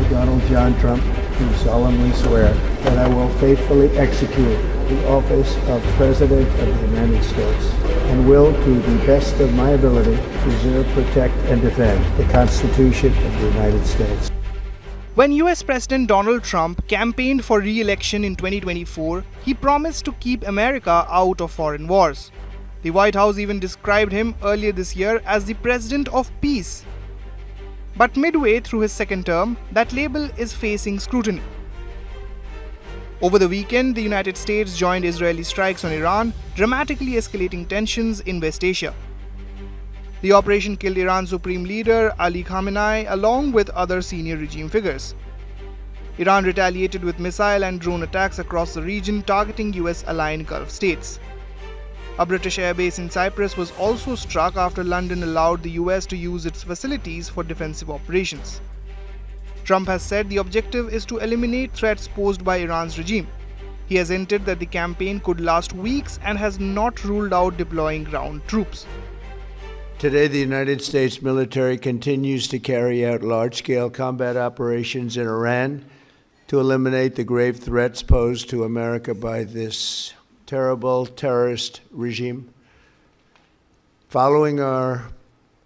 I, Donald John Trump, do solemnly swear that I will faithfully execute the office of President of the United States and will, to the best of my ability, preserve, protect, and defend the Constitution of the United States. When US President Donald Trump campaigned for re-election in 2024, he promised to keep America out of foreign wars. The White House even described him earlier this year as the President of Peace. But midway through his second term, that label is facing scrutiny. Over the weekend, the United States joined Israeli strikes on Iran, dramatically escalating tensions in West Asia. The operation killed Iran's Supreme Leader Ali Khamenei along with other senior regime figures. Iran retaliated with missile and drone attacks across the region, targeting US-aligned Gulf states. A British airbase in Cyprus was also struck after London allowed the US to use its facilities for defensive operations. Trump has said the objective is to eliminate threats posed by Iran's regime. He has hinted that the campaign could last weeks and has not ruled out deploying ground troops. Today, the United States military continues to carry out large-scale combat operations in Iran to eliminate the grave threats posed to America by this terrible terrorist regime. Following our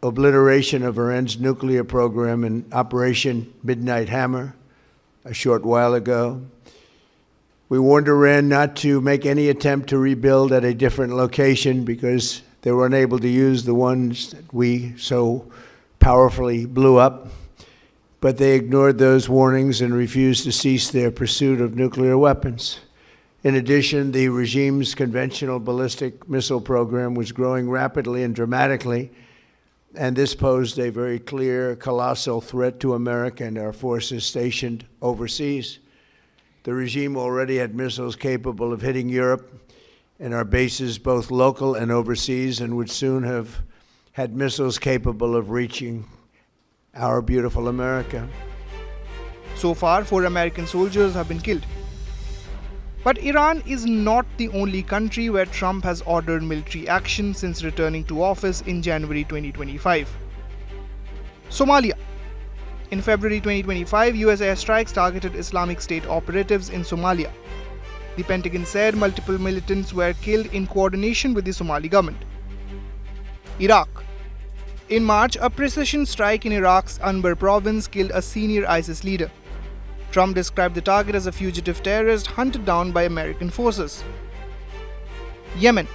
obliteration of Iran's nuclear program in Operation Midnight Hammer a short while ago, we warned Iran not to make any attempt to rebuild at a different location because they were unable to use the ones that we so powerfully blew up. But they ignored those warnings and refused to cease their pursuit of nuclear weapons. In addition, the regime's conventional ballistic missile program was growing rapidly and dramatically, and this posed a very clear, colossal threat to America and our forces stationed overseas. The regime already had missiles capable of hitting Europe and our bases, both local and overseas, and would soon have had missiles capable of reaching our beautiful America. So far, 4 American soldiers have been killed. But Iran is not the only country where Trump has ordered military action since returning to office in January 2025. Somalia. In February 2025, US airstrikes targeted Islamic State operatives in Somalia. The Pentagon said multiple militants were killed in coordination with the Somali government. Iraq. In March, a precision strike in Iraq's Anbar province killed a senior ISIS leader. Trump described the target as a fugitive terrorist hunted down by American forces. Yemen.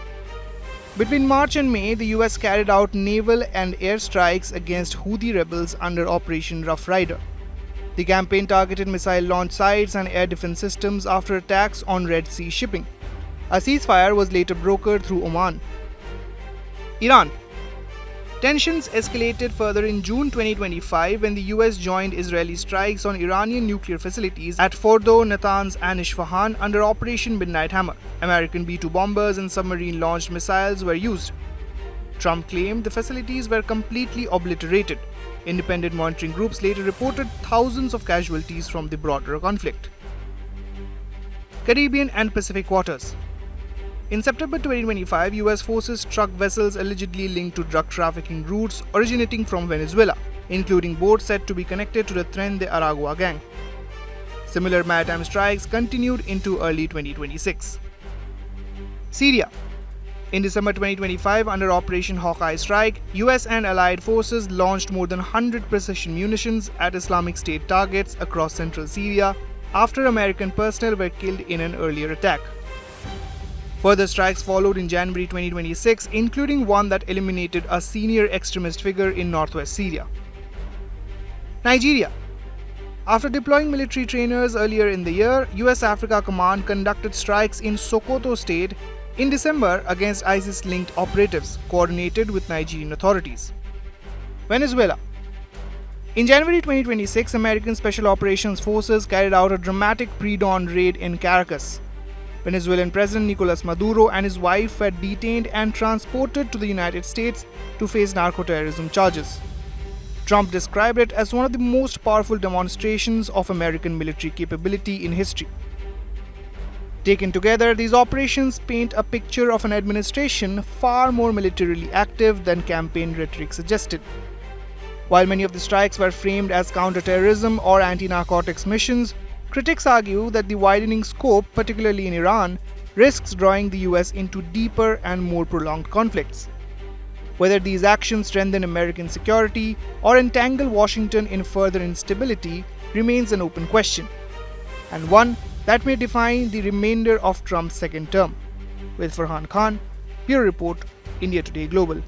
Between March and May, the US carried out naval and air strikes against Houthi rebels under Operation Rough Rider. The campaign targeted missile launch sites and air defense systems after attacks on Red Sea shipping. A ceasefire was later brokered through Oman. Iran. Tensions escalated further in June 2025 when the US joined Israeli strikes on Iranian nuclear facilities at Fordo, Natanz, and Isfahan under Operation Midnight Hammer. American B-2 bombers and submarine-launched missiles were used. Trump claimed the facilities were completely obliterated. Independent monitoring groups later reported thousands of casualties from the broader conflict. Caribbean and Pacific waters. In September 2025, US forces struck vessels allegedly linked to drug trafficking routes originating from Venezuela, including boats said to be connected to the Tren de Aragua gang. Similar maritime strikes continued into early 2026. Syria. In December 2025, under Operation Hawkeye strike, US and allied forces launched more than 100 precision munitions at Islamic State targets across central Syria after American personnel were killed in an earlier attack. Further strikes followed in January 2026, including one that eliminated a senior extremist figure in northwest Syria. Nigeria. After deploying military trainers earlier in the year, US Africa Command conducted strikes in Sokoto state in December against ISIS-linked operatives, coordinated with Nigerian authorities. Venezuela. In January 2026, American Special Operations Forces carried out a dramatic pre-dawn raid in Caracas. Venezuelan President Nicolás Maduro and his wife were detained and transported to the United States to face narco-terrorism charges. Trump described it as one of the most powerful demonstrations of American military capability in history. Taken together, these operations paint a picture of an administration far more militarily active than campaign rhetoric suggested. While many of the strikes were framed as counterterrorism or anti-narcotics missions, critics argue that the widening scope, particularly in Iran, risks drawing the US into deeper and more prolonged conflicts. Whether these actions strengthen American security or entangle Washington in further instability remains an open question, and one that may define the remainder of Trump's second term. With Farhan Khan, Bureau Report, India Today Global.